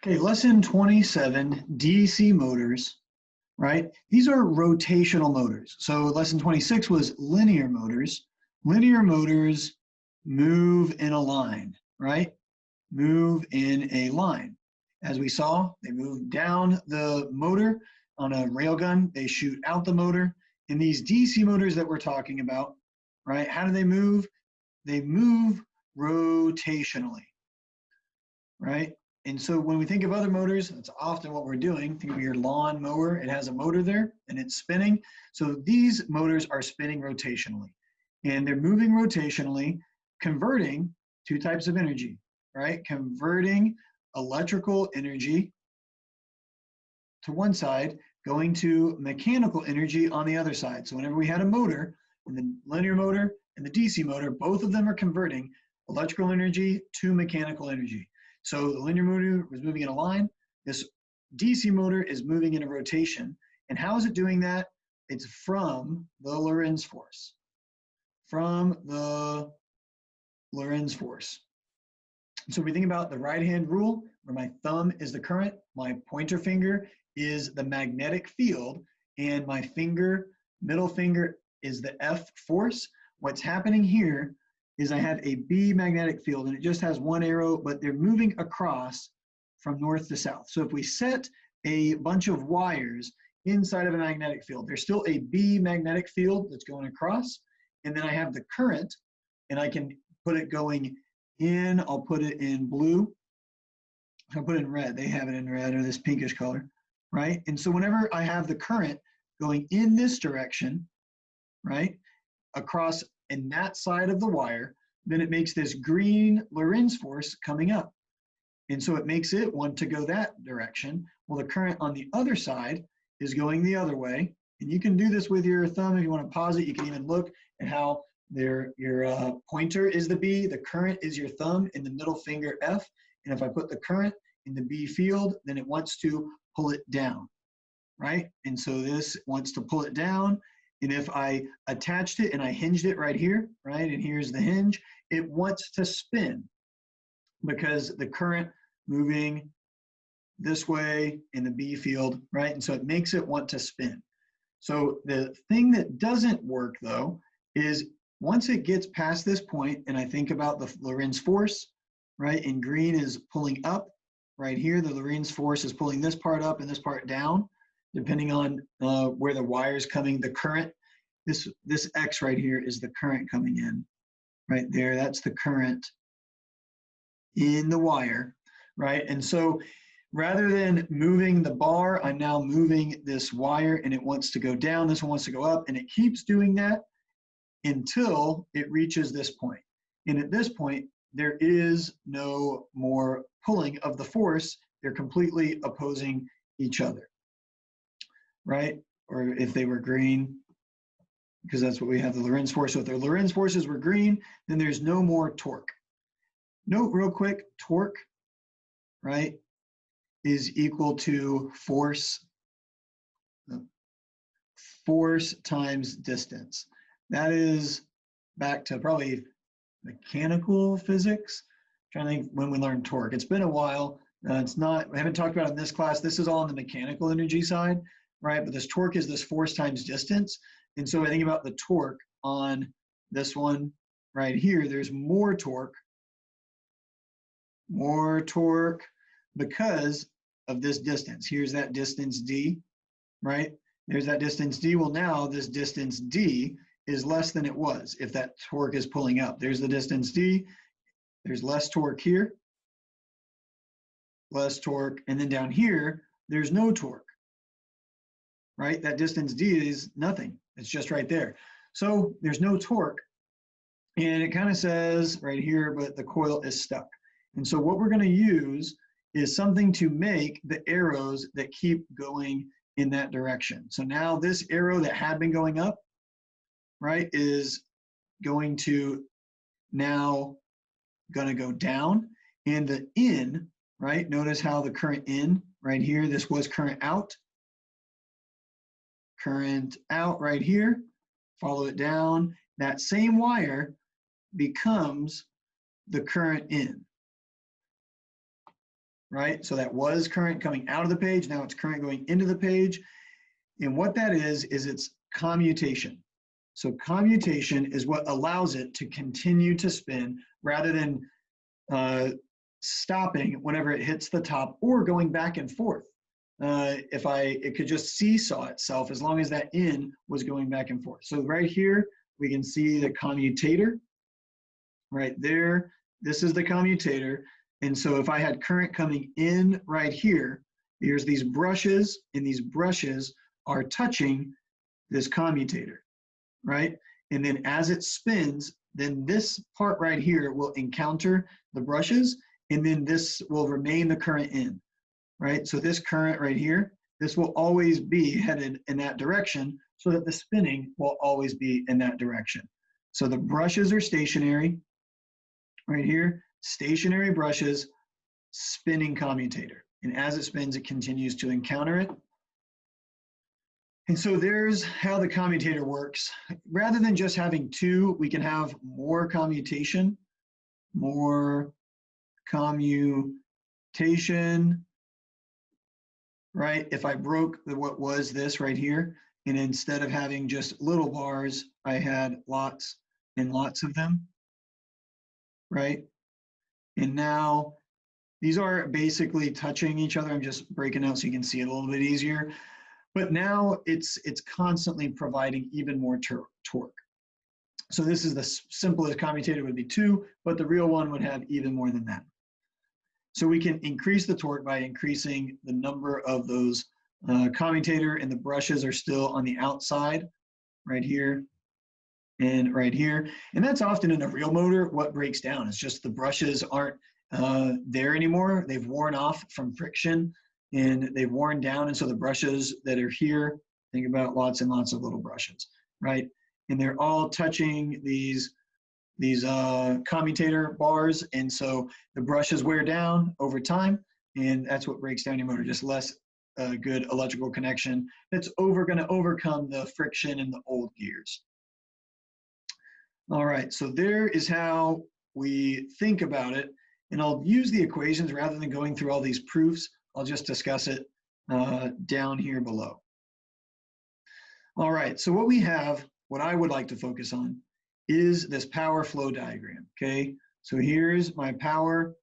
Okay, lesson 27, DC motors, right? These are rotational motors. So lesson 26 was linear motors. Linear motors move in a line, right? Move in a line. As we saw, they move down the motor on a railgun. They shoot out the motor. And these DC motors that we're talking about, right? How do they move? They move rotationally, right? And so when we think of other motors, that's often what we're doing. Think of your lawn mower. It has a motor there and it's spinning. So these motors are spinning rotationally and they're moving rotationally, converting two types of energy, right? Converting electrical energy to one side, going to mechanical energy on the other side. So whenever we had a motor, and the linear motor and the DC motor, both of them are converting electrical energy to mechanical energy. So the linear motor was moving in a line. This DC motor is moving in a rotation. And how is it doing that? It's from the Lorentz force. From the Lorentz force. So if we think about the right-hand rule, where my thumb is the current, my pointer finger is the magnetic field, and my finger, middle finger, is the F force. What's happening here is I have a B magnetic field, and it just has one arrow, but they're moving across from north to south. So if we set a bunch of wires inside of a magnetic field, there's still a B magnetic field that's going across, and then I have the current, and I can put it going in, I'll put it in blue, I'll put it in red, they have it in red or this pinkish color, right? And so whenever I have the current going in this direction, right, across in that side of the wire, then it makes this green Lorentz force coming up. And so it makes it want to go that direction. Well, the current on the other side is going the other way. And you can do this with your thumb. If you want to pause it, you can even look at how your pointer is the B, the current is your thumb, and the middle finger F. And if I put the current in the B field, then it wants to pull it down, right? And so this wants to pull it down. And if I attached it and I hinged it right here, right, and here's the hinge, it wants to spin because the current moving this way in the B field, right? And so it makes it want to spin. So the thing that doesn't work though is once it gets past this point, and I think about the Lorentz force, right, and green is pulling up right here, the Lorentz force is pulling this part up and this part down, depending on where the wire is coming, the current, this X right here is the current coming in, right there, that's the current in the wire, right? And so rather than moving the bar, I'm now moving this wire and it wants to go down, this one wants to go up, and it keeps doing that until it reaches this point. And at this point, there is no more pulling of the force, they're completely opposing each other, right? Or if they were green, because that's what we have the Lorentz force. So if the Lorentz forces were green, then there's no more torque. Note real quick, torque, right, is equal to force times distance. That is back to probably mechanical physics. I'm trying to think when we learned torque. It's been a while. It's not, we haven't talked about it in this class. This is all on the mechanical energy side, right? But this torque is this force times distance. And so I think about the torque on this one right here. There's more torque because of this distance. Here's that distance D, right? There's that distance D. Well, now this distance D is less than it was if that torque is pulling up. There's the distance D. There's less torque here, less torque. And then down here, there's no torque, right? That distance D is nothing. It's just right there. So there's no torque. And it kind of says right here, but the coil is stuck. And so what we're going to use is something to make the arrows that keep going in that direction. So now this arrow that had been going up, right, is going to now go down, and the in, right, notice how the current in right here, this was current out right here, follow it down, that same wire becomes the current in. right? So that was current coming out of the page. Now it's current going into the page. And what that is it's commutation. So commutation is what allows it to continue to spin rather than stopping whenever it hits the top or going back and forth. It could just seesaw itself as long as that in was going back and forth. So right here, we can see the commutator right there. This is the commutator. And so if I had current coming in right here, here's these brushes, and these brushes are touching this commutator, right? And then as it spins, then this part right here will encounter the brushes, and then this will remain the current in, right? So this current right here, this will always be headed in that direction so that the spinning will always be in that direction. So the brushes are stationary right here, stationary brushes, spinning commutator. And as it spins, it continues to encounter it. And so there's how the commutator works. Rather than just having two, we can have more commutation, right? If I broke what was this right here, and instead of having just little bars, I had lots and lots of them, right? And now these are basically touching each other. I'm just breaking out so you can see it a little bit easier. But now it's constantly providing even more torque. So this is the simplest commutator would be 2, but the real one would have even more than that. So we can increase the torque by increasing the number of those commutator, and the brushes are still on the outside, right here and right here. And that's often in a real motor what breaks down. It's just the brushes aren't there anymore. They've worn off from friction and they've worn down. And so the brushes that are here, think about lots and lots of little brushes, right? And they're all touching these commutator bars. And so the brushes wear down over time, and that's what breaks down your motor, just less good electrical connection that's going to overcome the friction in the old gears. All right, so there is how we think about it. And I'll use the equations rather than going through all these proofs. I'll just discuss it down here below. All right, so what we have, what I would like to focus on is this power flow diagram, okay? So here's my power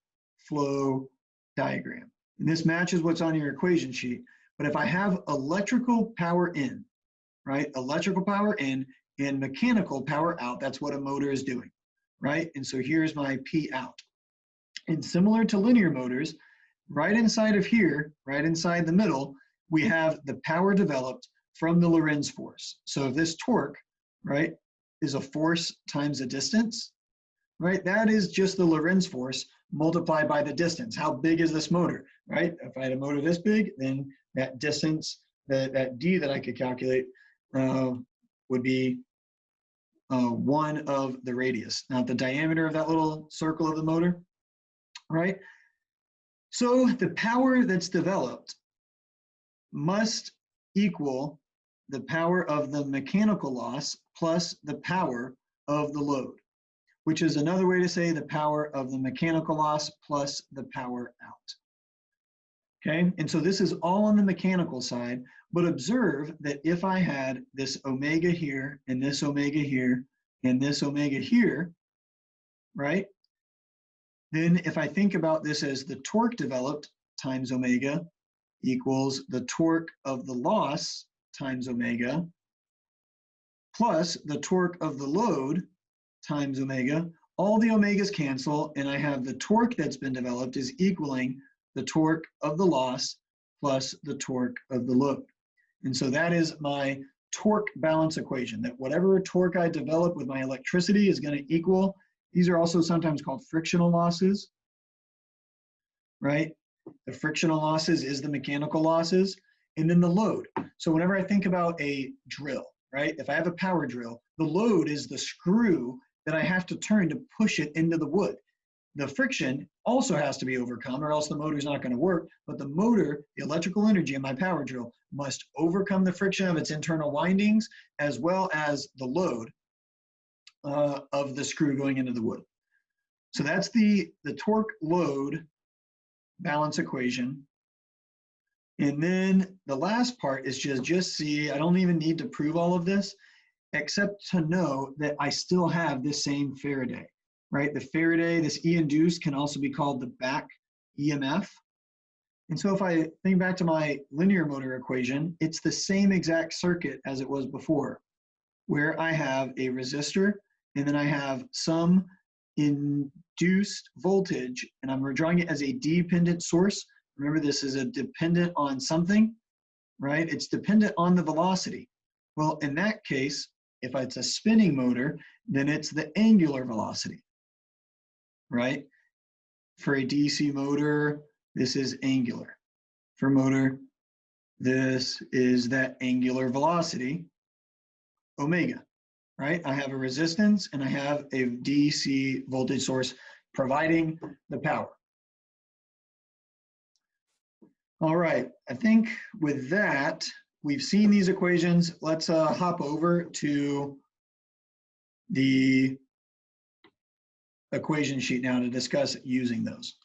flow diagram. And this matches what's on your equation sheet. But if I have electrical power in, right? Electrical power in and mechanical power out, that's what a motor is doing, right? And so here's my P out. And similar to linear motors, right inside of here, right inside the middle, we have the power developed from the Lorentz force. So if this torque, right, is a force times a distance, right? That is just the Lorentz force multiplied by the distance. How big is this motor, right? If I had a motor this big, then that distance, that D that I could calculate would be 1 of the radius, not the diameter of that little circle of the motor, right? So the power that's developed must equal the power of the mechanical loss plus the power of the load, which is another way to say the power of the mechanical loss plus the power out. Okay, and so this is all on the mechanical side, but observe that if I had this omega here and this omega here and this omega here, right? Then if I think about this as the torque developed times omega equals the torque of the loss times omega plus the torque of the load times omega, all the omegas cancel, and I have the torque that's been developed is equaling the torque of the loss plus the torque of the load. And so that is my torque balance equation, that whatever torque I develop with my electricity is going to equal, these are also sometimes called frictional losses, right? The frictional losses is the mechanical losses, and then the load. So whenever I think about a drill, right? If I have a power drill, the load is the screw that I have to turn to push it into the wood. The friction also has to be overcome or else the motor's not going to work, but the motor, the electrical energy in my power drill must overcome the friction of its internal windings as well as the load of the screw going into the wood. So that's the torque load balance equation. And then the last part is just see, I don't even need to prove all of this, except to know that I still have this same Faraday, right? The Faraday, this E induced can also be called the back EMF. And so if I think back to my linear motor equation, it's the same exact circuit as it was before, where I have a resistor and then I have some induced voltage, and I'm drawing it as a dependent source. Remember, this is a dependent on something, right? It's dependent on the velocity. Well, in that case, if it's a spinning motor, then it's the angular velocity, right? For a DC motor, this is angular. For motor, this is that angular velocity, omega, right? I have a resistance and I have a DC voltage source providing the power. All right, I think with that, we've seen these equations. Let's hop over to the equation sheet now to discuss using those.